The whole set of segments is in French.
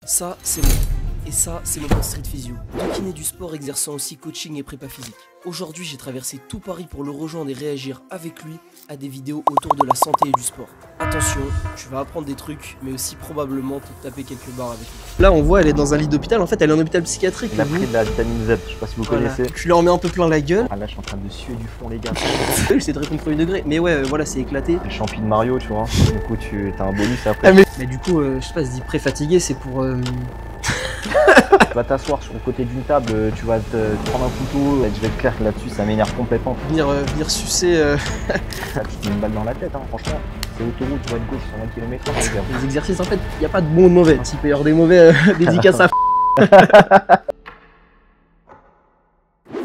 Ça, c'est moi. Et ça, c'est mon pote Street Physio. Deux kinés du sport exerçant aussi coaching et prépa physique. Aujourd'hui, j'ai traversé tout Paris pour le rejoindre et réagir avec lui à des vidéos autour de la santé et du sport. Attention, tu vas apprendre des trucs, mais aussi probablement te taper quelques barres avec lui. Là, on voit, elle est dans un lit d'hôpital. En fait, elle est en hôpital psychiatrique. Elle a pris de la vitamine Z, je sais pas si vous connaissez. Tu leur mets un peu plein la gueule. Ah là, je suis en train de suer du fond, les gars. J'essaie de répondre premier degré. Mais ouais, voilà, c'est éclaté. Le champi de Mario, tu vois. Du coup, tu as un bonus après. Mais du coup, je sais pas, se dit pré-fatigué, c'est pour... Tu vas t'asseoir sur le côté d'une table, tu vas te prendre un couteau. Je vais être clair que là-dessus, ça m'énerve complètement. Venir sucer... Ça te met une balle dans la tête, hein, franchement. C'est autoroute, tu vas être gauche sur 20 km. Les exercices, en fait, il n'y a pas de bons ou de mauvais. S'il peut y avoir des mauvais, dédicace à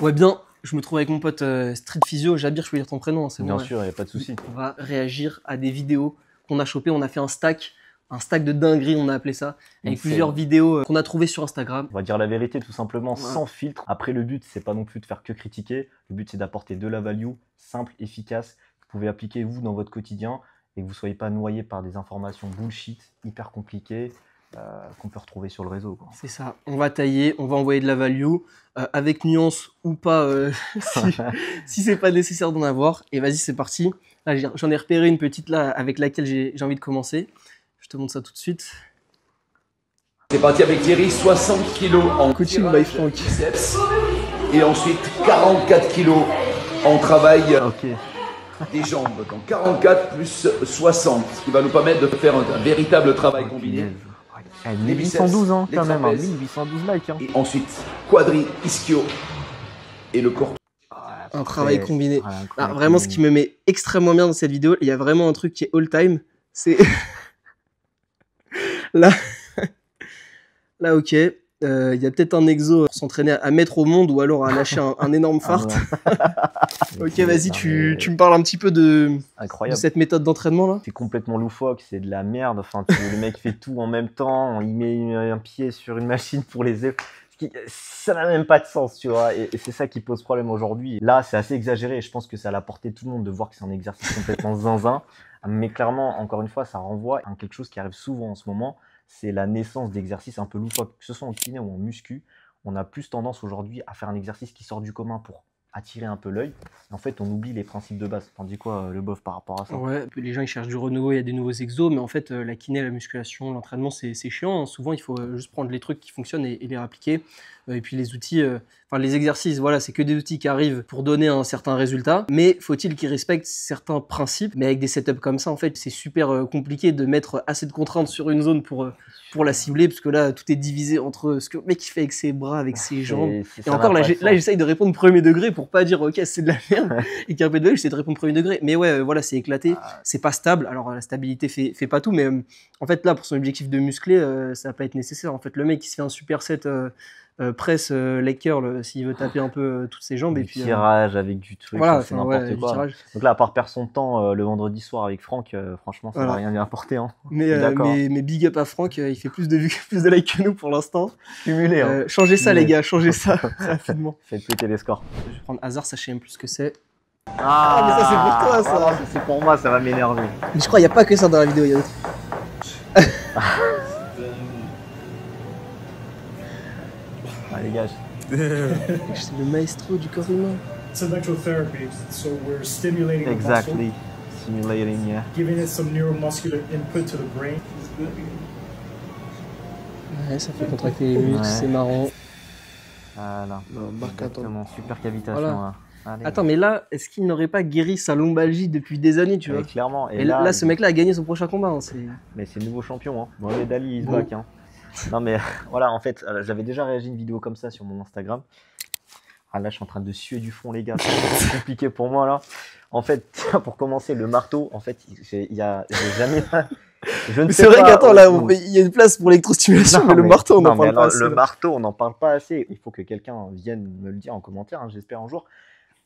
Ouais, bien, je me trouve avec mon pote Street Physio. Jabir, je peux dire ton prénom, hein, c'est bon. Bien sûr, il n'y a pas de souci. On va réagir à des vidéos qu'on a chopées. On a fait un stack de dinguerie, on a appelé ça, avec plusieurs vidéos qu'on a trouvées sur Instagram. On va dire la vérité tout simplement, sans filtre. Après, le but, c'est pas non plus de faire que critiquer. Le but, c'est d'apporter de la value, simple, efficace, que vous pouvez appliquer vous dans votre quotidien et que vous soyez pas noyé par des informations bullshit, hyper compliquées, qu'on peut retrouver sur le réseau. C'est ça, on va tailler, on va envoyer de la value, avec nuance ou pas, si c'est pas nécessaire d'en avoir. Et vas-y, c'est parti. Là, j'en ai repéré une petite là avec laquelle j'ai envie de commencer. Je te montre ça tout de suite. C'est parti avec Thierry, 60 kg en coaching by Franck. Biceps, et ensuite 44 kg en travail des jambes. Donc 44 plus 60, ce qui va nous permettre de faire un véritable travail combiné. Les 812 hein, quand même, 812 likes. Hein. Et ensuite quadri, ischio et le corps. Un travail combiné. Vraiment, ce qui me met extrêmement bien dans cette vidéo, il y a vraiment un truc qui est all time. C'est... Là, ok, il y a peut-être un exo pour s'entraîner à mettre au monde ou alors à lâcher un énorme fart. Ok, vas-y, tu me parles un petit peu de cette méthode d'entraînement là. C'est complètement loufoque, c'est de la merde. Enfin, le mec fait tout en même temps, il met un pied sur une machine pour les épaules. Ça n'a même pas de sens, tu vois, et c'est ça qui pose problème aujourd'hui. Là, c'est assez exagéré, et je pense que ça a la portée de tout le monde de voir que c'est un exercice complètement zinzin. Mais clairement, encore une fois, ça renvoie à quelque chose qui arrive souvent en ce moment, c'est la naissance d'exercices un peu loufoques, que ce soit en kiné ou en muscu. On a plus tendance aujourd'hui à faire un exercice qui sort du commun pour attirer un peu l'œil. En fait, on oublie les principes de base. T'en dis quoi, le bof, par rapport à ça? Ouais, les gens ils cherchent du renouveau, il y a des nouveaux exos, mais en fait, la kiné, la musculation, l'entraînement, c'est chiant. Hein. Souvent, il faut juste prendre les trucs qui fonctionnent et les appliquer. Et puis les outils, les exercices, voilà, c'est que des outils qui arrivent pour donner un certain résultat. Mais faut-il qu'ils respectent certains principes? Mais avec des setups comme ça, en fait, c'est super compliqué de mettre assez de contraintes sur une zone pour la cibler, parce que là, tout est divisé entre ce que le mec il fait avec ses bras, avec ses jambes. Et encore, là, j'essaye de répondre premier degré pour pas dire, ok, c'est de la merde, et qu'il répète, j'essaie de répondre premier degré. Mais ouais, voilà, c'est éclaté, c'est pas stable. Alors, la stabilité fait pas tout, mais en fait, là, pour son objectif de muscler, ça va pas être nécessaire. En fait, le mec, il se fait un superset presse leg curl s'il veut taper un peu toutes ses jambes. Du et puis tirage avec du truc, voilà, c'est n'importe quoi. Donc là, à part perdre son temps le vendredi soir avec Franck, franchement, ça va rien lui apporter. Hein. Mais big up à Franck, il fait plus de vues, plus de likes que nous pour l'instant. Cumulé. Hein. Changez ça, les gars, changez ça rapidement. Faites péter les scores. Je vais prendre hasard, ça je sais même plus ce que c'est. Ah, mais ça c'est pour toi, ça. Ah, c'est pour moi, ça va m'énerver. Mais je crois qu'il n'y a pas que ça dans la vidéo, il y a d'autres. Ah, les gars. C'est le maestro du corps humain. It's electrotherapy, so we're stimulating the muscle, Stimulating, yeah. giving it some neuromuscular input to the brain. Ouais, ça fait contracter les muscles, c'est marrant. Voilà. Exactement. Super cavitation. Voilà. Là. Allez. Attends, mais là, est-ce qu'il n'aurait pas guéri sa lombalgie depuis des années, tu vois? Clairement. Et là, ce mec-là a gagné son prochain combat. Hein, mais c'est le nouveau champion. Hein. Mohamed Ali, il se back. Hein. Non, mais voilà, en fait, j'avais déjà réagi à une vidéo comme ça sur mon Instagram. Ah, là, je suis en train de suer du fond, les gars. C'est compliqué pour moi, là. En fait, pour commencer, le marteau, en fait, j'ai jamais... C'est vrai qu'attends, là, il y a une place pour l'électrostimulation, mais le marteau, on n'en parle pas assez. Le marteau, on n'en parle pas assez. Il faut que quelqu'un vienne me le dire en commentaire, hein, j'espère un jour.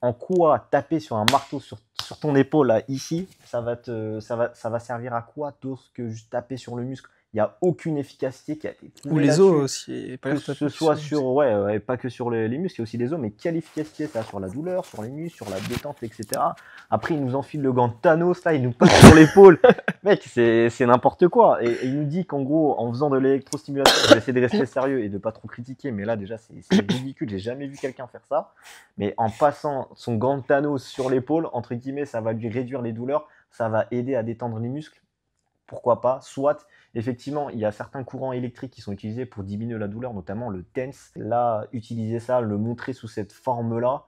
En quoi taper sur un marteau sur ton épaule, là, ici, ça va servir à quoi d'autre que juste taper sur le muscle? Il n'y a aucune efficacité qui a été trouvée Ou les là-dessus. os aussi. Que ce soit sur, ouais, pas que sur les muscles, il y a aussi les os, mais quelle efficacité ça a sur la douleur, sur les muscles, sur la détente, etc. Après, il nous enfile le gant de Thanos, là, il nous passe sur l'épaule. Mec, c'est n'importe quoi. Et il nous dit qu'en gros, en faisant de l'électrostimulation, je vais essayer de rester sérieux et de pas trop critiquer, mais là, déjà, c'est ridicule. J'ai jamais vu quelqu'un faire ça. Mais en passant son gant de Thanos sur l'épaule, entre guillemets, ça va lui réduire les douleurs, ça va aider à détendre les muscles. Pourquoi pas? Soit, effectivement, il y a certains courants électriques qui sont utilisés pour diminuer la douleur, notamment le TENS. Là, utiliser ça, le montrer sous cette forme-là,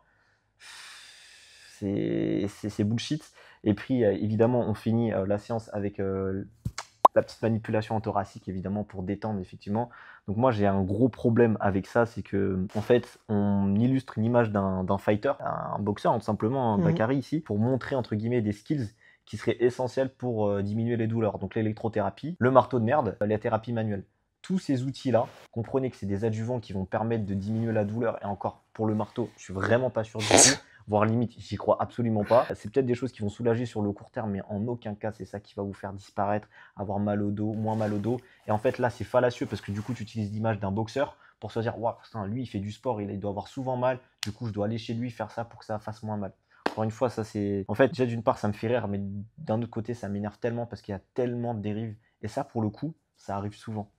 c'est bullshit. Et puis, évidemment, on finit la séance avec la petite manipulation en thoracique, évidemment, pour détendre, effectivement. Donc moi, j'ai un gros problème avec ça, c'est que, en fait, on illustre une image d'un fighter, un boxeur, tout simplement, un Bakary ici, pour montrer, entre guillemets, des skills qui seraient essentiels pour diminuer les douleurs. Donc l'électrothérapie, le marteau de merde, la thérapie manuelle. Tous ces outils-là, comprenez que c'est des adjuvants qui vont permettre de diminuer la douleur. Et encore, pour le marteau, je suis vraiment pas sûr du tout. Voire limite, j'y crois absolument pas. C'est peut-être des choses qui vont soulager sur le court terme, mais en aucun cas, c'est ça qui va vous faire disparaître, avoir mal au dos, moins mal au dos. Et en fait, là, c'est fallacieux parce que du coup, tu utilises l'image d'un boxeur pour se dire, waouh, lui, il fait du sport, il doit avoir souvent mal. Du coup, je dois aller chez lui faire ça pour que ça fasse moins mal. Encore une fois, ça c'est... En fait, déjà d'une part, ça me fait rire, mais d'un autre côté, ça m'énerve tellement parce qu'il y a tellement de dérives. Et ça, pour le coup, ça arrive souvent.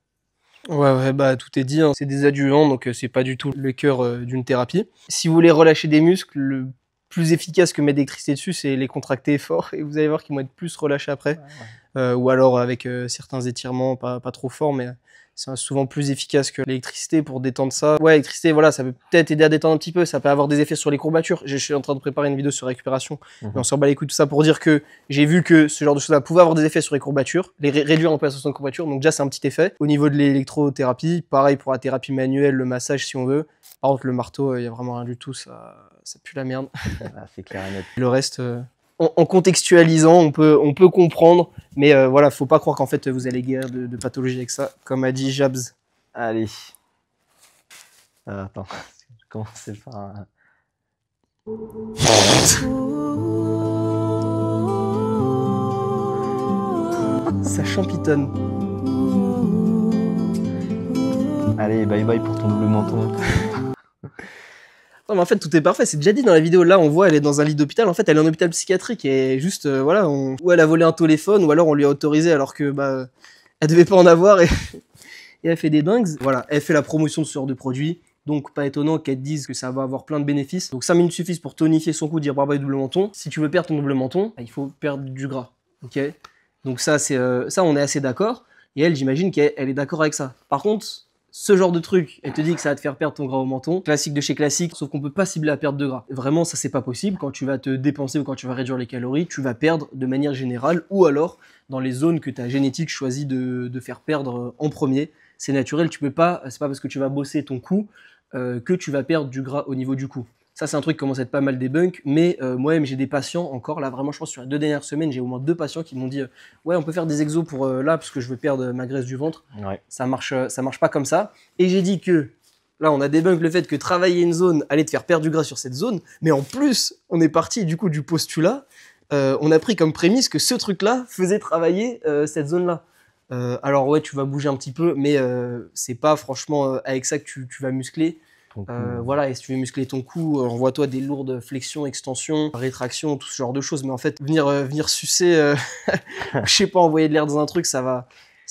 Ouais, bah tout est dit, hein. C'est des adjuvants, donc c'est pas du tout le cœur d'une thérapie. Si vous voulez relâcher des muscles, le plus efficace que mettre de l'électricité dessus, c'est les contracter fort, et vous allez voir qu'ils vont être plus relâchés après. Ou alors avec certains étirements pas trop forts, mais c'est souvent plus efficace que l'électricité pour détendre ça. Ouais, l'électricité, voilà, ça peut peut-être aider à détendre un petit peu, ça peut avoir des effets sur les courbatures. Je suis en train de préparer une vidéo sur récupération, mais on s'en bat les couilles tout ça pour dire que j'ai vu que ce genre de choses-là pouvait avoir des effets sur les courbatures, les réduire en place de courbatures, donc déjà c'est un petit effet. Au niveau de l'électrothérapie, pareil pour la thérapie manuelle, le massage si on veut. Par contre, le marteau, il y a vraiment rien du tout, ça pue la merde. C'est clair et net. Le reste... En contextualisant, on peut comprendre, mais voilà, faut pas croire qu'en fait vous allez guérir de pathologie avec ça, comme a dit Jabs. Allez. Attends, je commence à le faire. Ça champitonne. Allez, bye bye pour ton double menton. Non mais en fait tout est parfait, c'est déjà dit dans la vidéo, là on voit elle est dans un lit d'hôpital, en fait elle est en hôpital psychiatrique et juste voilà, ou elle a volé un téléphone ou alors on lui a autorisé alors que bah elle devait pas en avoir et elle fait des dingues. Voilà, elle fait la promotion de ce genre de produit, donc pas étonnant qu'elle dise que ça va avoir plein de bénéfices. Donc 5 minutes suffisent pour tonifier son cou, dire bye bye double menton. Si tu veux perdre ton double menton, il faut perdre du gras, ok? Donc ça c'est ça on est assez d'accord, et elle j'imagine qu'elle est d'accord avec ça. Par contre, ce genre de truc, elle te dit que ça va te faire perdre ton gras au menton, classique de chez classique, sauf qu'on peut pas cibler la perte de gras. Vraiment, ça c'est pas possible. Quand tu vas te dépenser ou quand tu vas réduire les calories, tu vas perdre de manière générale, ou alors dans les zones que ta génétique choisit de faire perdre en premier. C'est naturel, tu peux pas, c'est pas parce que tu vas bosser ton cou que tu vas perdre du gras au niveau du cou. Ça, c'est un truc qui commence à être pas mal débunk, mais moi-même, j'ai des patients encore, là, vraiment, je pense, sur les 2 dernières semaines, j'ai au moins 2 patients qui m'ont dit ouais, on peut faire des exos pour là, parce que je veux perdre ma graisse du ventre. Ouais. Ça marche pas comme ça. Et j'ai dit que, là, on a débunk le fait que travailler une zone allait te faire perdre du gras sur cette zone, mais en plus, on est parti, du coup, du postulat, on a pris comme prémisse que ce truc-là faisait travailler cette zone-là. Alors ouais, tu vas bouger un petit peu, mais c'est pas franchement avec ça que tu vas muscler. Voilà, et si tu veux muscler ton cou, envoie-toi des lourdes flexions, extensions, rétractions, tout ce genre de choses. Mais en fait, venir sucer, je sais pas, envoyer de l'air dans un truc, ça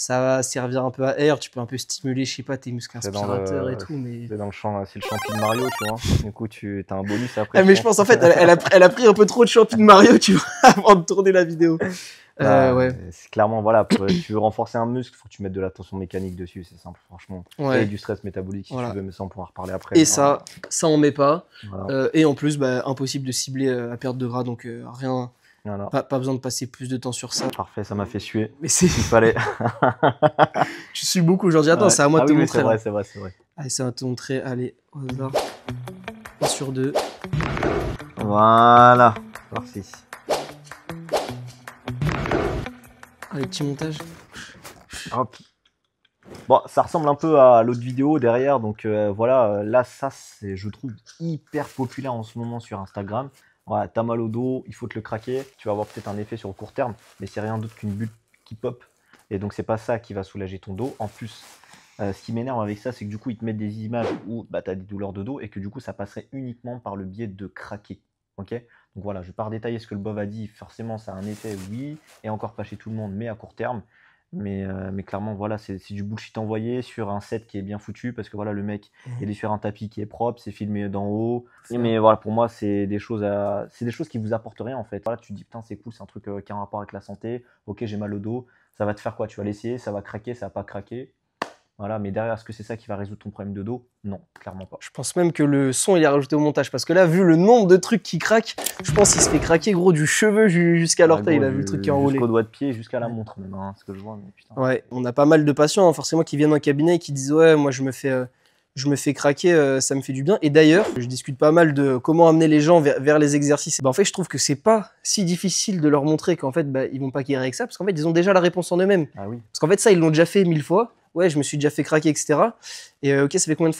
va servir un peu à air. Tu peux un peu stimuler, je sais pas, tes muscles inspirateurs et tout. Mais c'est dans le champ, c'est le champion de Mario, tu vois. Du coup, tu as un bonus après. Ah, mais je pense en fait, elle a pris un peu trop de champion de Mario, tu vois, avant de tourner la vidéo. Ouais. C'est clairement, voilà, tu veux renforcer un muscle, il faut que tu mettes de la tension mécanique dessus, c'est simple, franchement. Ouais. Et du stress métabolique si tu veux, mais ça on pourra reparler après. Et ça on met pas. Voilà. Et en plus, impossible de cibler la perte de gras, donc rien. Voilà. Pas besoin de passer plus de temps sur ça. Parfait, ça m'a fait suer. Mais c'est. Il fallait. Tu suis beaucoup aujourd'hui. Attends, c'est à moi de te montrer. C'est vrai. Allez, ça va te montrer. Allez, au hasard. 1 sur 2. Voilà. Merci. Allez, petit montage. Hop. Bon, ça ressemble un peu à l'autre vidéo derrière, donc voilà, là, ça, c'est, je trouve, hyper populaire en ce moment sur Instagram. Voilà, t'as mal au dos, il faut te le craquer, tu vas avoir peut-être un effet sur le court terme, mais c'est rien d'autre qu'une bulle qui pop. Et donc, c'est pas ça qui va soulager ton dos. En plus, ce qui m'énerve avec ça, c'est que du coup, ils te mettent des images où bah, tu as des douleurs de dos et que du coup, ça passerait uniquement par le biais de craquer. Ok? Donc voilà, je ne vais pas redétailler ce que le Bob a dit. Forcément, ça a un effet, oui, et encore pas chez tout le monde, mais à court terme. Mais clairement, voilà, c'est du bullshit envoyé sur un set qui est bien foutu parce que voilà, le mec, il est sur un tapis qui est propre, c'est filmé d'en haut. Mais voilà, pour moi, c'est des choses qui vous apportent rien en fait. Voilà, tu te dis, putain, c'est cool, c'est un truc qui a un rapport avec la santé. Ok, j'ai mal au dos. Ça va te faire quoi? Tu vas l'essayer, ça va craquer, ça va pas craquer. Voilà, mais derrière, est-ce que c'est ça qui va résoudre ton problème de dos? Non, clairement pas. Je pense même que le son, il est rajouté au montage. Parce que là, vu le nombre de trucs qui craquent, je pense qu'il se fait craquer, gros, du cheveu jusqu'à l'orteil. Là, vu le truc qui est enroulé. Jusqu'au doigt de pied, jusqu'à la montre, même, hein, ce que je vois. Mais putain. Ouais, on a pas mal de patients, hein, forcément, qui viennent en cabinet et qui disent ouais, moi, je me fais craquer, ça me fait du bien. Et d'ailleurs, je discute pas mal de comment amener les gens vers les exercices. En fait, je trouve que c'est pas si difficile de leur montrer qu'en fait, ils vont pas guérir avec ça, parce qu'en fait, ils ont déjà la réponse en eux-mêmes. Ah oui. Parce qu'en fait, ça, ils l'ont déjà fait 1000 fois. Ouais, je me suis déjà fait craquer, etc. Et ok, ça fait combien de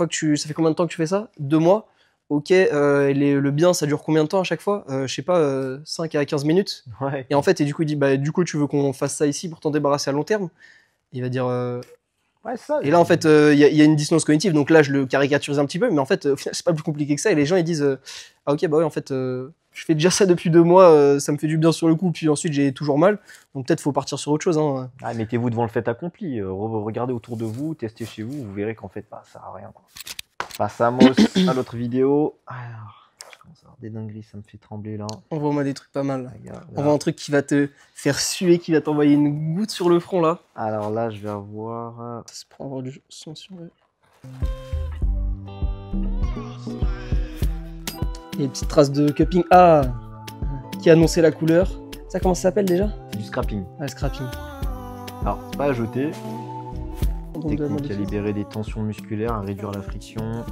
temps que tu fais ça? 2 mois. Ok, le bien, ça dure combien de temps à chaque fois? Je sais pas, 5 à 15 minutes. Ouais. Et en fait, du coup, il dit, du coup, tu veux qu'on fasse ça ici pour t'en débarrasser à long terme? Il va dire, Ouais, ça. et là, en fait, il y a une dissonance cognitive. Donc là, je le caricaturise un petit peu, mais en fait, au final, c'est pas plus compliqué que ça. Et les gens, ils disent, ah ok, bah ouais, en fait, je fais déjà ça depuis 2 mois, ça me fait du bien sur le coup, puis ensuite, j'ai toujours mal. Donc peut-être faut partir sur autre chose. Hein. Ah, mettez-vous devant le fait accompli. Regardez autour de vous, testez chez vous, vous verrez qu'en fait, ça sert à rien. Quoi. Passamos à l'autre vidéo. Alors, je commence à avoir des dingueries, ça me fait trembler là. Envoie-moi des trucs pas mal. Regarde, là. On voit un truc qui va te faire suer, qui va t'envoyer une goutte sur le front là. Alors là, je vais avoir. Ça se prend avoir du son sur le. Il y a des petites traces de cupping. Ah, qui annonçait la couleur. Ça, comment ça s'appelle déjà? C'est du scrapping. Ah, scrapping. Alors, c'est pas à jeter. On doit Technique à libérer des tensions musculaires, à réduire la friction.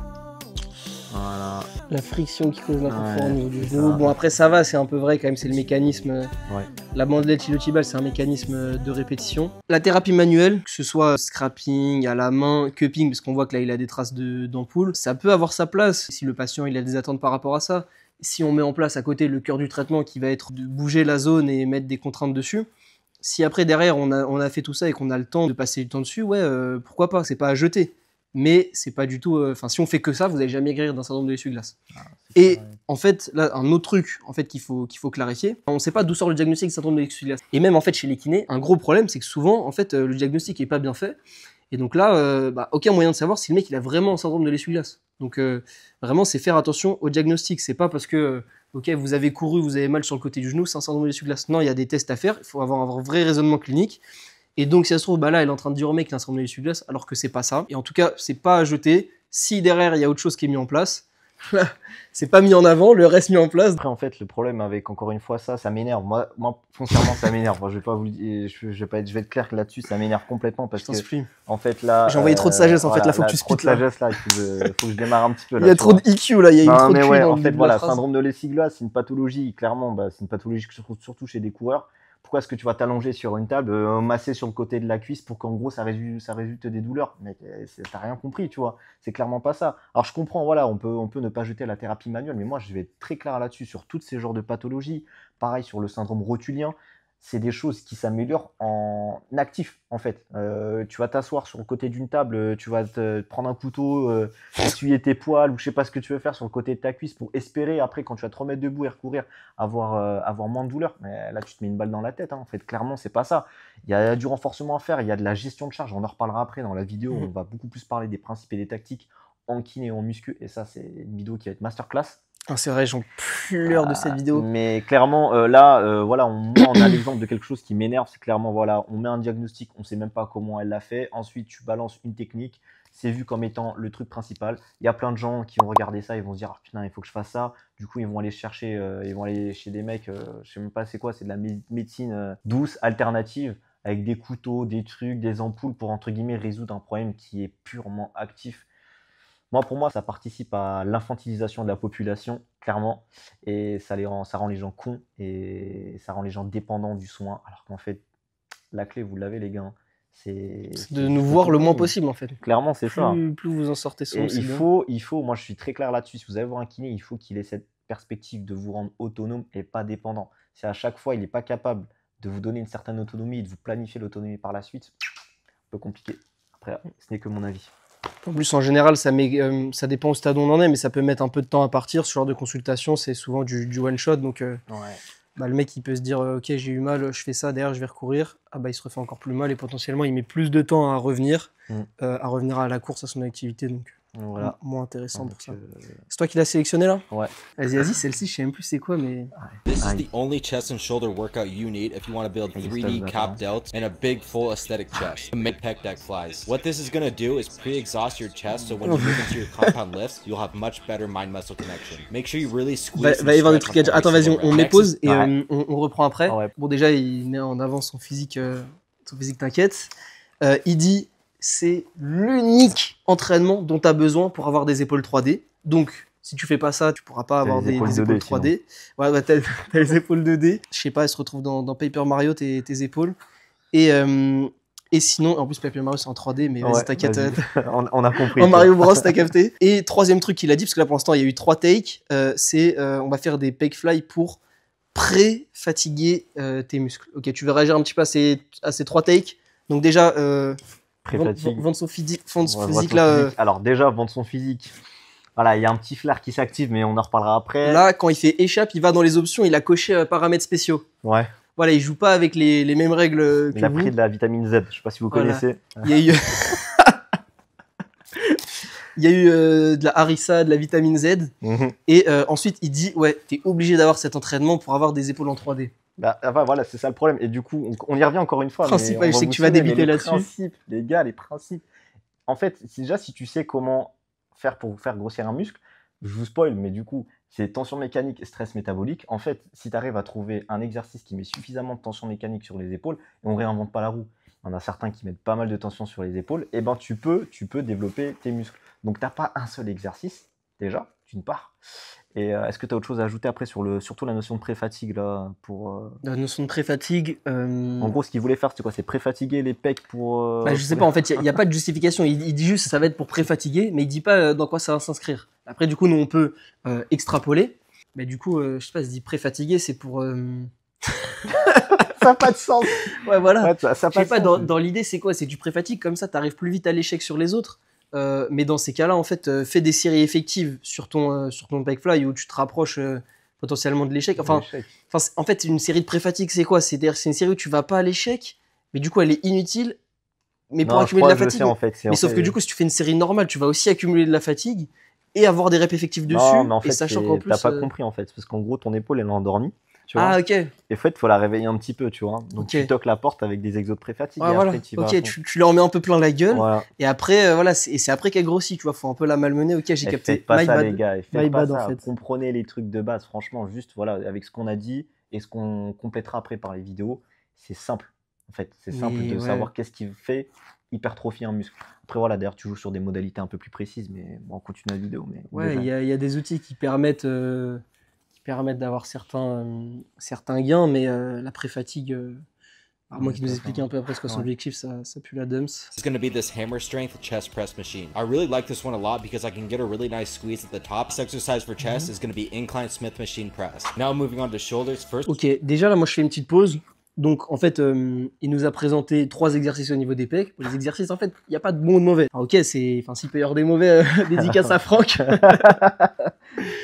Voilà. La friction qui cause l'inconfort Ouais, au niveau du c'est genou. ça. Bon, après, ça va, c'est un peu vrai quand même, c'est le mécanisme. Ouais. La bandelette iliotibiale, c'est un mécanisme de répétition. La thérapie manuelle, que ce soit scrapping, à la main, cupping, parce qu'on voit que là, il a des traces d'ampoule, ça peut avoir sa place si le patient il a des attentes par rapport à ça. Si on met en place à côté le cœur du traitement qui va être de bouger la zone et mettre des contraintes dessus, si après, derrière, on a fait tout ça et qu'on a le temps de passer du temps dessus, ouais, pourquoi pas, c'est pas à jeter. Mais c'est pas du tout. Enfin, si on fait que ça, vous n'allez jamais guérir d'un syndrome de l'essuie-glace. Et en fait, là, un autre truc en fait, qu'il faut clarifier, on ne sait pas d'où sort le diagnostic du syndrome de l'essuie-glace. Et même en fait, chez les kinés, un gros problème, c'est que souvent, en fait, le diagnostic est pas bien fait. Et donc là, aucun moyen de savoir si le mec il a vraiment un syndrome de l'essuie-glace. Donc vraiment, c'est faire attention au diagnostic. C'est pas parce que ok, vous avez couru, vous avez mal sur le côté du genou, c'est un syndrome de l'essuie-glace. Non, il y a des tests à faire. Il faut avoir un vrai raisonnement clinique. Et donc, si ça se trouve, là, elle est en train de dire au mec qu'il a un syndrome de l'essuie-glace, alors que c'est pas ça. Et en tout cas, c'est pas à jeter. Si derrière, il y a autre chose qui est mis en place, c'est pas mis en avant, le reste mis en place. Après, en fait, le problème avec, encore une fois, ça m'énerve. Moi, foncièrement, ça m'énerve. Moi, je vais pas vous, je vais être clair que là-dessus, ça m'énerve complètement parce que, en fait, là. J'ai envoyé trop de sagesse, en fait, là, faut que tu trop speaks, de sagesse, là. Faut que je démarre un petit peu, là. Il y a trop de IQ, là, il y a eu trop de mais QI ouais, dans en le fait, début de voilà, la phrase. syndrome de l'essuie-glace, c'est une pathologie, clairement, c'est une pathologie surtout chez des coureurs. Pourquoi est-ce que tu vas t'allonger sur une table, masser sur le côté de la cuisse pour qu'en gros ça résulte des douleurs? Mec, t'as rien compris, tu vois. C'est clairement pas ça. Alors je comprends, voilà, on peut ne pas jeter la thérapie manuelle, mais moi je vais être très clair là-dessus sur toutes ces genres de pathologies. Pareil sur le syndrome rotulien, c'est des choses qui s'améliorent en actif, en fait. Tu vas t'asseoir sur le côté d'une table, tu vas te prendre un couteau, essuyer tes poils, ou je sais pas ce que tu veux faire sur le côté de ta cuisse pour espérer, après, quand tu vas te remettre debout et recourir, avoir moins de douleur. Mais là, tu te mets une balle dans la tête, hein. En fait, clairement, c'est pas ça. Il y a du renforcement à faire, il y a de la gestion de charge, on en reparlera après dans la vidéo, on va beaucoup plus parler des principes et des tactiques en kiné et en muscu, et ça, c'est une vidéo qui va être masterclass. Ah, c'est vrai, j'en pleure de cette vidéo. Mais clairement, là, voilà, moi, on a l'exemple de quelque chose qui m'énerve. C'est clairement, voilà, on met un diagnostic, on sait même pas comment elle l'a fait. Ensuite, tu balances une technique. C'est vu comme étant le truc principal. Il y a plein de gens qui vont regarder ça, ils vont se dire, ah, putain, il faut que je fasse ça. Du coup, ils vont aller chercher, ils vont aller chez des mecs, je sais même pas c'est quoi, c'est de la médecine douce, alternative, avec des couteaux, des trucs, des ampoules pour, entre guillemets, résoudre un problème qui est purement actif. Moi, pour moi, ça participe à l'infantilisation de la population, clairement, et ça rend les gens cons et ça rend les gens dépendants du soin, alors qu'en fait, la clé, vous l'avez, les gars, c'est de nous voir le moins possible, en fait. Clairement, c'est ça. Plus vous en sortez souvent, Et il faut, moi je suis très clair là-dessus, si vous allez voir un kiné, il faut qu'il ait cette perspective de vous rendre autonome et pas dépendant. Si à chaque fois, il n'est pas capable de vous donner une certaine autonomie, de vous planifier l'autonomie par la suite, un peu compliqué. Après, ce n'est que mon avis. En plus, en général, ça dépend au stade où on en est, mais ça peut mettre un peu de temps à partir. Ce genre de consultation, c'est souvent du one-shot. Donc, le mec, il peut se dire ok, j'ai eu mal, je fais ça, derrière, je vais recourir. Ah bah, il se refait encore plus mal et potentiellement, il met plus de temps à revenir à la course, à son activité. Donc, voilà. Moins intéressant pour ça. C'est toi qui l'as sélectionné là? Ouais. Vas-y, celle-ci, je sais même plus c'est quoi, mais. This is the only chest and shoulder workout you need if you want to build 3D cap delts and a big full aesthetic chest to make pec deck flies. What this is going to do is pre-exhaust your chest so when you move into your compound lifts, you'll have much better mind-muscle connection. Make sure you really squeeze. Va y avoir des trucs à dire. Attends, vas-y, on met pause et on reprend après. Bon, déjà, il met en avant son physique, t'inquiète. Il dit c'est l'unique entraînement dont tu as besoin pour avoir des épaules 3D. Donc, si tu fais pas ça, tu pourras pas avoir des épaules 3D. Ouais, t'as les épaules 2D. Je sais pas, elles se retrouvent dans Paper Mario, tes épaules. Et sinon, en plus, Paper Mario, c'est en 3D, mais vas-y, t'inquiète. On a compris. En Mario Bros, t'as capté. Et troisième truc qu'il a dit, parce que là, pour l'instant, il y a eu 3 takes, c'est on va faire des pec fly pour pré-fatiguer tes muscles. Ok, tu veux réagir un petit peu à ces 3 takes. Donc déjà, vendre son physique là. Alors déjà, vendre son physique. Voilà, il y a un petit flair qui s'active, mais on en reparlera après. Là, quand il fait échappe, il va dans les options, il a coché paramètres spéciaux. Ouais. Voilà, il joue pas avec les mêmes règles que vous. Il a pris de la vitamine Z, je sais pas si vous connaissez. Il y a eu, il y a eu de la harissa, de la vitamine Z. Et ensuite, il dit, ouais, t'es obligé d'avoir cet entraînement pour avoir des épaules en 3D. Bah, enfin, voilà, c'est ça le problème. Et du coup, on y revient encore une fois. Principe, je sais que tu vas débiter là-dessus. Les gars, les principes. En fait, déjà, si tu sais comment faire pour faire grossir un muscle, je vous spoil, mais du coup, c'est tension mécanique et stress métabolique. En fait, si tu arrives à trouver un exercice qui met suffisamment de tension mécanique sur les épaules, et on réinvente pas la roue, il y en a certains qui mettent pas mal de tension sur les épaules, et ben tu peux développer tes muscles. Donc, tu n'as pas un seul exercice, déjà, d'une part. Et est-ce que tu as autre chose à ajouter après sur surtout la notion de pré-fatigue là pour La notion de pré-fatigue. En gros, ce qu'il voulait faire, c'est quoi? C'est pré-fatiguer les pecs pour. Je sais pas, en fait, il n'y a pas de justification. Il dit juste ça va être pour pré-fatiguer, mais il dit pas dans quoi ça va s'inscrire. Après, du coup, nous, on peut extrapoler. Mais du coup, je sais pas, il se dit pré-fatiguer, c'est pour. Ça n'a pas de sens. Ouais, voilà. Ouais, ça je sais pas, dans l'idée, c'est quoi? C'est du pré-fatigue, comme ça, tu arrives plus vite à l'échec sur les autres. Mais dans ces cas-là, en fait, fais des séries effectives sur ton pec fly où tu te rapproches potentiellement de l'échec. En fait, une série de pré-fatigue, c'est quoi? C'est une série où tu vas pas à l'échec, mais du coup, elle est inutile, mais pour accumuler de la fatigue. Mais sauf que du coup, si tu fais une série normale, tu vas aussi accumuler de la fatigue et avoir des reps effectifs dessus. Non, mais en fait, et sachant qu'en plus, t'as pas compris en fait, parce qu'en gros, ton épaule, elle est endormie. Tu vois. Ah, ok. Et en fait, il faut la réveiller un petit peu, tu vois. Donc, tu toques la porte avec des exos de pré-fatigue. Ah, voilà. Ok, tu leur mets un peu plein la gueule. Voilà. Et après, c'est après qu'elle grossit, tu vois. Faut un peu la malmener. Ok, j'ai capté. Faites pas ça, les gars. Faites pas ça. En fait. Comprenez les trucs de base. Franchement, juste, voilà, avec ce qu'on a dit et ce qu'on complétera après par les vidéos, c'est simple. En fait, c'est simple de savoir qu'est-ce qui fait hypertrophier un muscle. Après, voilà, d'ailleurs, tu joues sur des modalités un peu plus précises, mais bon, on continue la vidéo. Mais ouais, il y a des outils qui permettent d'avoir certains gains, mais la pré-fatigue, à moins qu'il nous explique un peu après ce que son objectif, ça pue la dumps. It's going to be this hammer strength chest press machine. I really like this one a lot because I can get a really nice squeeze at the top. This exercise for chest is going to be incline Smith machine press. Now moving on to shoulders first. Ok, déjà là, moi je fais une petite pause. Donc en fait, il nous a présenté 3 exercices au niveau des pecs. Pour les exercices, en fait, il n'y a pas de bon ou de mauvais. Alors, ok, s'il peut y avoir des mauvais, dédicace à Franck.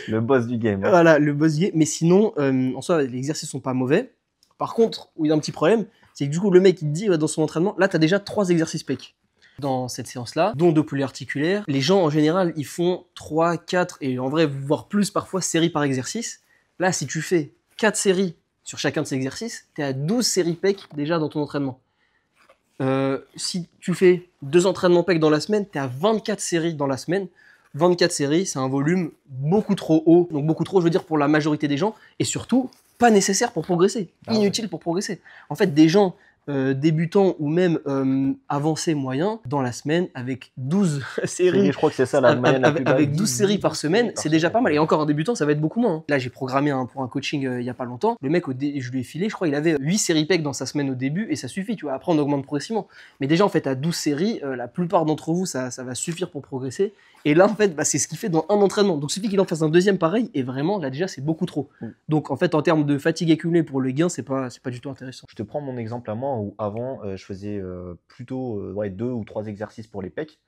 Le boss du game. Voilà, le boss du game. Mais sinon, en soi, les exercices sont pas mauvais. Par contre, où il y a un petit problème, c'est que du coup, le mec, il te dit dans son entraînement, là, tu as déjà 3 exercices pecs. Dans cette séance-là, dont 2 polyarticulaires. Les gens, en général, ils font 3, 4, et en vrai, voire plus parfois, séries par exercice. Là, si tu fais 4 séries sur chacun de ces exercices, tu es à 12 séries pecs déjà dans ton entraînement. Si tu fais 2 entraînements pecs dans la semaine, tu es à 24 séries dans la semaine. 24 séries, c'est un volume beaucoup trop haut. Donc beaucoup trop, je veux dire, pour la majorité des gens. Et surtout, pas nécessaire pour progresser. Inutile pour progresser. En fait, des gens débutant ou même avancé moyen dans la semaine avec 12 séries. Je crois que c'est ça la moyenne la plus basse. Avec 12 séries par semaine, c'est déjà pas mal. Et encore en débutant, ça va être beaucoup moins. Hein. Là, j'ai programmé pour un coaching il y a pas longtemps. Le mec, je lui ai filé, je crois, il avait 8 séries PEC dans sa semaine au début et ça suffit, tu vois. Après, on augmente progressivement. Mais déjà, en fait, à 12 séries, la plupart d'entre vous, ça va suffire pour progresser. Et là, en fait, c'est ce qu'il fait dans un entraînement. Donc, il suffit qu'il en fasse un deuxième pareil. Et vraiment, là, déjà, c'est beaucoup trop. Donc, en fait, en termes de fatigue accumulée pour le gain, c'est pas du tout intéressant. Je te prends mon exemple à moi où avant, je faisais plutôt 2 ou 3 exercices pour les pecs.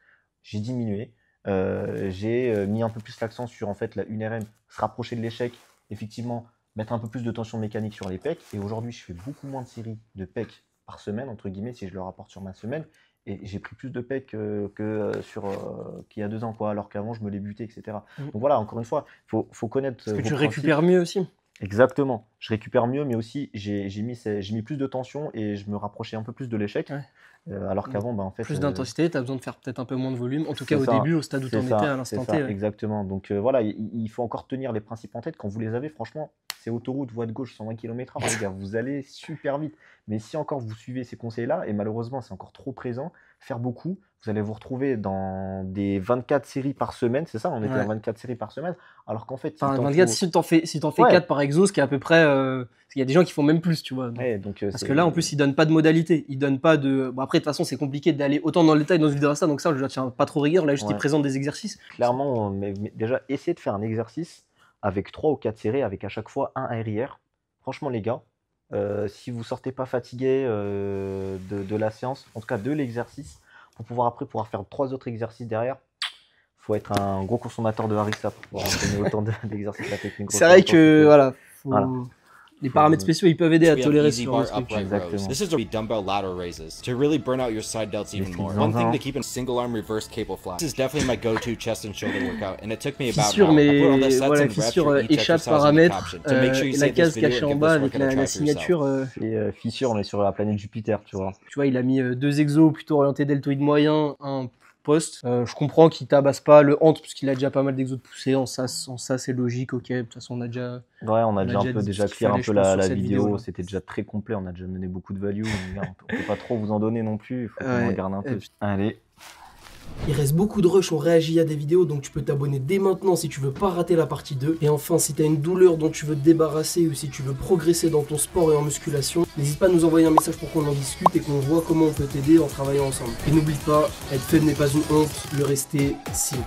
J'ai diminué. J'ai mis un peu plus l'accent sur en fait la 1RM, se rapprocher de l'échec, effectivement, mettre un peu plus de tension mécanique sur les pecs. Et aujourd'hui, je fais beaucoup moins de séries de pecs par semaine, entre guillemets, si je le rapporte sur ma semaine. Et j'ai pris plus de pecs qu'il y a 2 ans, quoi, alors qu'avant, je me les butais, etc. Donc voilà, encore une fois, faut connaître. Parce que tu récupères mieux aussi. Exactement, je récupère mieux, mais aussi j'ai mis plus de tension et je me rapprochais un peu plus de l'échec. Ouais. Alors qu'avant, en fait. Plus d'intensité, tu as besoin de faire peut-être un peu moins de volume, en tout cas au début, au stade où tu en étais à l'instant T. Exactement, donc voilà, il faut encore tenir les principes en tête. Quand vous les avez, franchement, c'est autoroute, voie de gauche, 120 km/h, les gars, vous allez super vite. Mais si encore vous suivez ces conseils-là, et malheureusement c'est encore trop présent, faire beaucoup, vous allez vous retrouver dans des 24 séries par semaine, c'est ça, on était à 24 séries par semaine, alors qu'en fait... Si t'en fais 4 par exo, ce qui est à peu près... il y a des gens qui font même plus, tu vois. Donc, parce que là, en plus, ils donnent pas de modalité, ils donnent pas de... Bon, après, de toute façon, c'est compliqué d'aller autant dans le détail dans une vidéo à ça, donc ça, je ne tiens pas trop rigueur, là, juste ils présentent des exercices. Clairement, mais déjà, essayez de faire un exercice avec 3 ou 4 séries, avec à chaque fois un RIR. Franchement, les gars, si vous sortez pas fatigué de la séance, en tout cas de l'exercice, pour pouvoir faire 3 autres exercices derrière, faut être un gros consommateur de harissa pour pouvoir entraîner autant d'exercices la technique. C'est vrai que voilà, les paramètres spéciaux ils peuvent aider à tolérer ce genre de truc. This is a dumbbell ladder raises to really burn out your side delts even more. One thing to keep in single arm reverse cable fly. This is definitely my go-to chest and shoulder workout, and it took me about fissure, mais voilà, fissure échappe paramètres, et la case cachée en bas avec la signature. Et fissure, on est sur la planète Jupiter, tu vois. Tu vois, il a mis 2 exos plutôt orientés deltoïde moyen, un poste. Je comprends qu'il tabasse pas le hante parce qu'il a déjà pas mal d'exos de poussée. En ça c'est logique, ok. De toute façon, on a déjà. Ouais, on a déjà un peu clear un peu la vidéo. C'était déjà très complet. On a déjà donné beaucoup de value. On peut pas trop vous en donner non plus. Il faut qu'on regarde un peu. Allez. Il reste beaucoup de rush, on réagit à des vidéos, donc tu peux t'abonner dès maintenant si tu veux pas rater la partie 2. Et enfin, si tu as une douleur dont tu veux te débarrasser ou si tu veux progresser dans ton sport et en musculation, n'hésite pas à nous envoyer un message pour qu'on en discute et qu'on voit comment on peut t'aider en travaillant ensemble. Et n'oublie pas, être faible n'est pas une honte, le rester si.